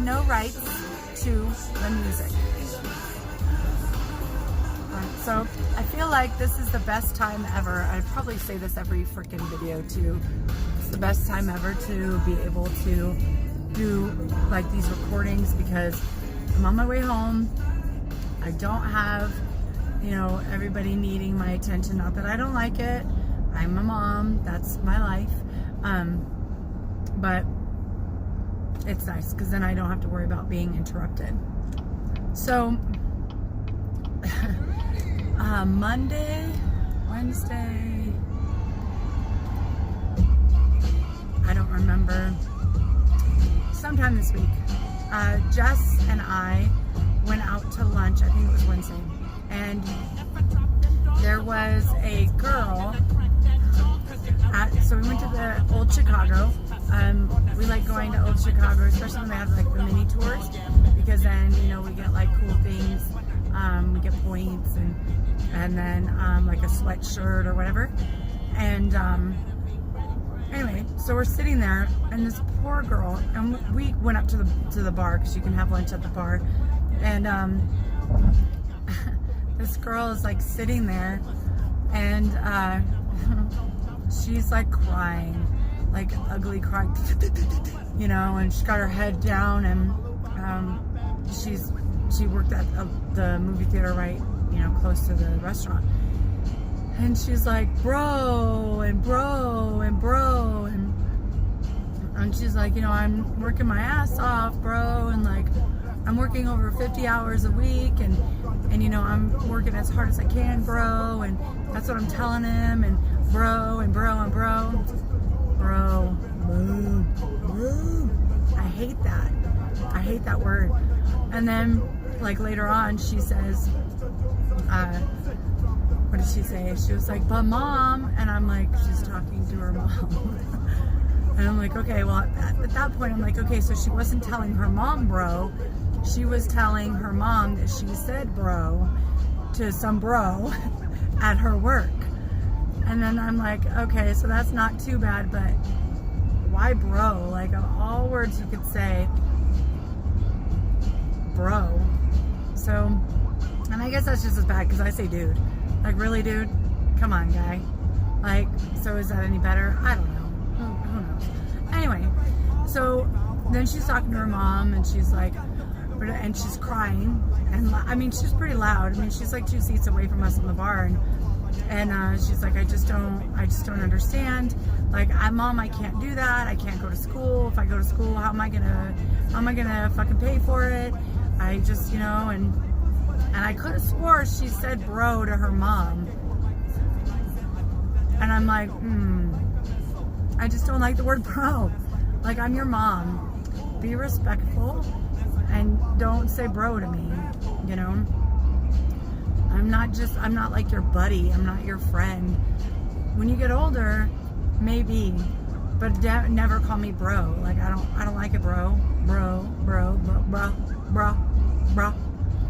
no rights to the music. So I feel like this is the best time ever. I probably say this every freaking video too. It's the best time ever to be able to do like these recordings because I'm on my way home. I don't have, you know, everybody needing my attention. Not that I don't like it. I'm a mom. That's my life. But it's nice because then I don't have to worry about being interrupted. So Monday, Wednesday, I don't remember, sometime this week, Jess and I went out to lunch. I think it was Wednesday, and there was a girl so we went to the Old Chicago. We like going to Old Chicago, especially when they have like the mini tours, because then, you know, we get like cool things. We get points and then like a sweatshirt or whatever. And anyway, so we're sitting there, and this poor girl, and we went up to the bar because you can have lunch at the bar, and this girl is like sitting there, and she's like crying, like ugly crying, you know, and she's got her head down, and she worked at the movie theater right, you know, close to the restaurant, and she's like, bro, and she's like, you know, I'm working my ass off, bro, and like I'm working over 50 hours a week, and you know, I'm working as hard as I can, bro, and that's what I'm telling him, and bro. I hate that word. And then like later on she says, what did she say? She was like, but mom, and I'm like, she's talking to her mom. And I'm like, okay, well at that point I'm like, okay, so she wasn't telling her mom bro, she was telling her mom that she said bro to some bro at her work. And then I'm like, okay, so that's not too bad, but why bro? Like, of all words you could say, bro. So, and I guess that's just as bad because I say dude. Like, really, dude? Come on, guy. Like, so is that any better? I don't know. Who knows? Anyway, so then she's talking to her mom, and she's like, and she's crying. And I mean, she's pretty loud. I mean, she's like 2 seats away from us in the bar, and she's like, I just don't understand. Like, Mom, I can't do that. I can't go to school. If I go to school, how am I gonna fucking pay for it? I just, you know, and I could have swore she said bro to her mom. And I'm like, I just don't like the word bro. Like, I'm your mom. Be respectful and don't say bro to me, you know? I'm not like your buddy. I'm not your friend. When you get older, maybe, but never call me bro. Like, I don't like it, bro. Bro.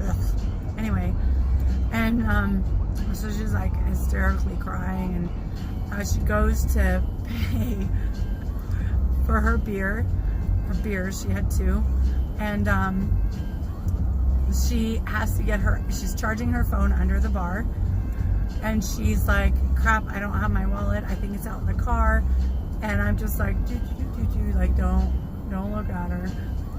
Ugh. Anyway, and so she's like hysterically crying, and she goes to pay for her beer. She had 2, and she has to she's charging her phone under the bar, and she's like, crap, I don't have my wallet, I think it's out in the car. And I'm just like, like, don't look at her,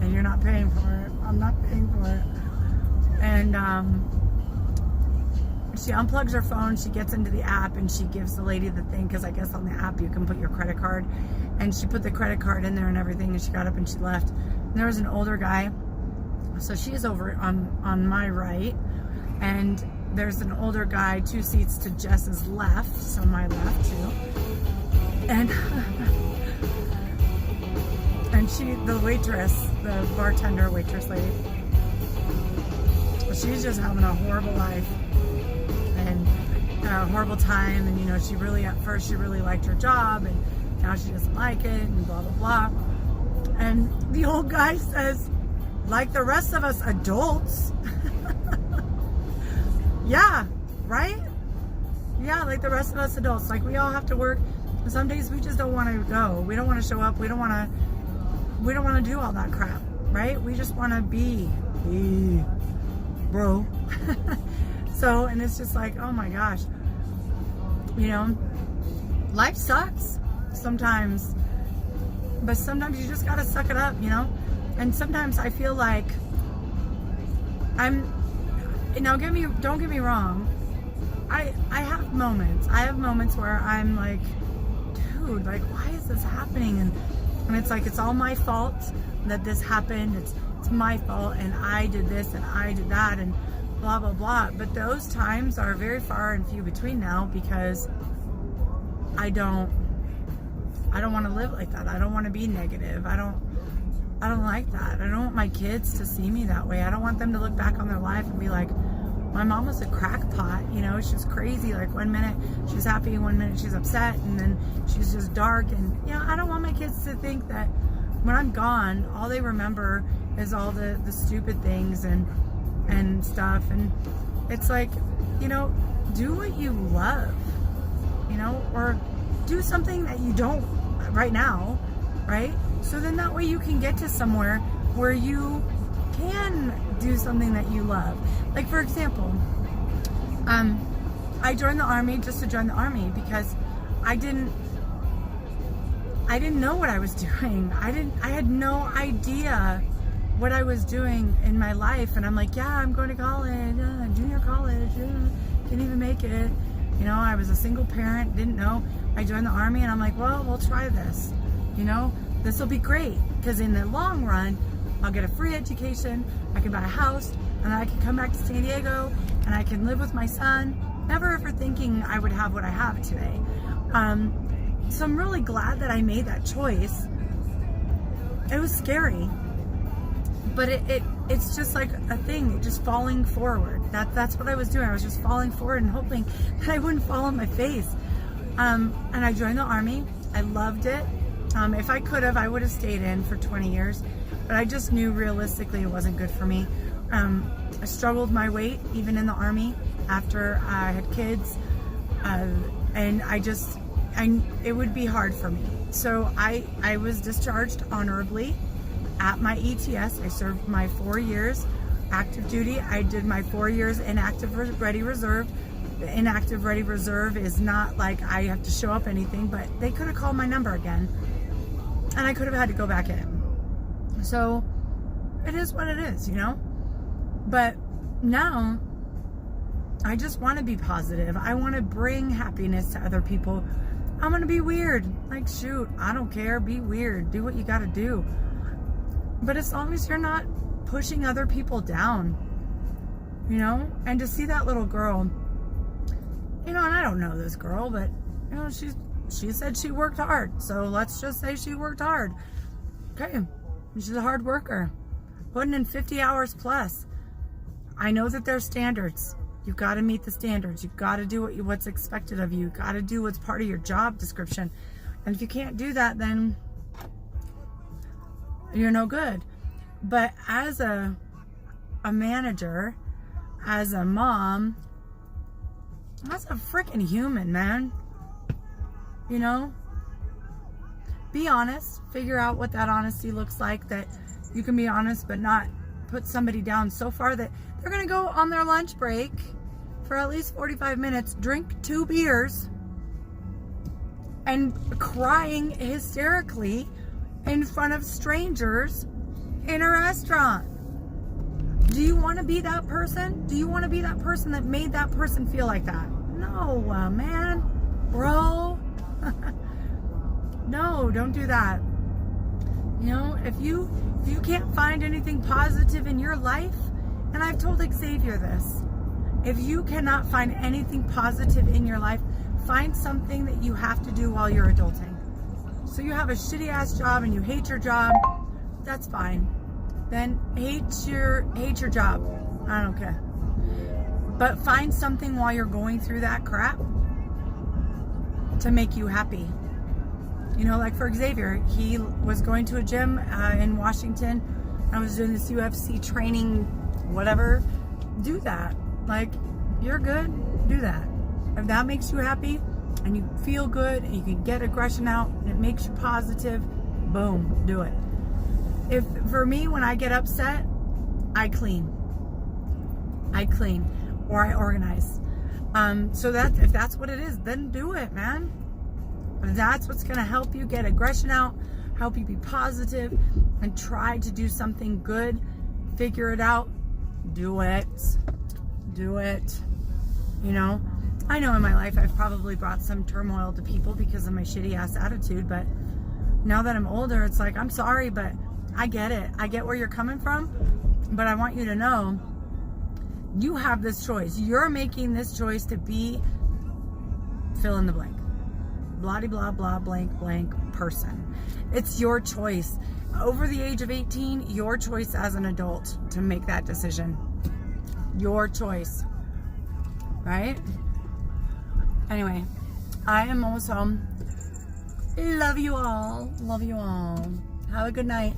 and you're not paying for it. I'm not paying for it. And she unplugs her phone, she gets into the app, and she gives the lady the thing, because I guess on the app you can put your credit card, and she put the credit card in there and everything, and she got up and she left. And there was an older guy, so she's over on my right, and there's an older guy 2 seats to Jess's left, so my left too. And the waitress, the bartender waitress lady, she's just having a horrible life and a horrible time. And, you know, at first she really liked her job, and now she doesn't like it, and blah, blah, blah. And the old guy says, like the rest of us adults. Yeah, right? Yeah, like the rest of us adults. Like, we all have to work. Some days we just don't want to go. We don't want to show up. We don't want to do all that crap. right? We just want to be, bro. So, and it's just like, oh my gosh, you know, life sucks sometimes, but sometimes you just gotta suck it up, you know. And sometimes I feel like don't get me wrong, I have moments where I'm like, dude, like, why is this happening? And it's like, it's all my fault that this happened. It's my fault, and I did this and I did that and blah blah blah. But those times are very far and few between now, because I don't want to live like that. I don't want to be negative. I don't like that. I don't want my kids to see me that way. I don't want them to look back on their life and be like, my mom was a crackpot, you know, she's crazy. Like, one minute she's happy, one minute she's upset, and then she's just dark. And, you know, I don't want my kids to think that when I'm gone, all they remember is all the stupid things and stuff. And it's like, you know, do what you love, you know, or do something that you don't right now, right? So then that way you can get to somewhere where you can do something that you love. Like, for example, I joined the Army just to join the Army because I didn't know what I was doing. I had no idea what I was doing in my life. And I'm like, yeah, I'm going to college, junior college, can't even make it. You know, I was a single parent, didn't know. I joined the Army, and I'm like, well, we'll try this. You know, this will be great, because in the long run, I'll get a free education, I can buy a house, and then I can come back to San Diego, and I can live with my son. Never ever thinking I would have what I have today. So I'm really glad that I made that choice. It was scary, but it's just like a thing, just falling forward. That's what I was doing. I was just falling forward and hoping that I wouldn't fall on my face. And I joined the Army. I loved it. If I could have, I would have stayed in for 20 years, but I just knew realistically it wasn't good for me. I struggled my weight even in the Army after I had kids, and it would be hard for me. So I was discharged honorably at my ETS. I served my 4 years active duty. I did my 4 years inactive ready reserve. The inactive ready reserve is not like I have to show up anything, but they could have called my number again, and I could have had to go back in. So it is what it is, you know. But now I just want to be positive. I want to bring happiness to other people. I'm going to be weird. Like, shoot, I don't care. Be weird. Do what you got to do. But as long as you're not pushing other people down, you know. And to see that little girl, you know, and I don't know this girl, but, you know, she said she worked hard. So let's just say she worked hard. Okay. She's a hard worker, putting in 50 hours plus. I know that there's standards. You've got to meet the standards. You've got to do what's expected of you. You've got to do what's part of your job description. And if you can't do that, then you're no good. But as a manager, as a mom, as a freaking human, man, you know, be honest. Figure out what that honesty looks like, that you can be honest but not put somebody down so far that they're going to go on their lunch break for at least 45 minutes, drink 2 beers, and crying hysterically in front of strangers in a restaurant. Do you want to be that person? Do you want to be that person that made that person feel like that? No, man, bro. No, don't do that. You know, if you can't find anything positive in your life, and I've told Xavier this, if you cannot find anything positive in your life, find something that you have to do while you're adulting. So you have a shitty ass job and you hate your job, that's fine. Then hate your job. I don't care. But find something while you're going through that crap to make you happy. You know, like for Xavier, he was going to a gym in Washington. I was doing this UFC training, whatever. Do that. Like, you're good, do that. If that makes you happy and you feel good and you can get aggression out and it makes you positive, boom, do it. If for me, when I get upset, I clean, or I organize. So that if that's what it is, then do it, man. If that's what's going to help you get aggression out, help you be positive, and try to do something good, figure it out, do it. Do it. You know, I know in my life I've probably brought some turmoil to people because of my shitty ass attitude, but now that I'm older, it's like, I'm sorry, but I get it. I get where you're coming from, but I want you to know you have this choice. You're making this choice to be fill in the blank. Blah, blah, blah, blank, blank person. It's your choice. Over the age of 18, your choice as an adult to make that decision. Your choice. Right? Anyway, I am almost home. Love you all. Love you all. Have a good night.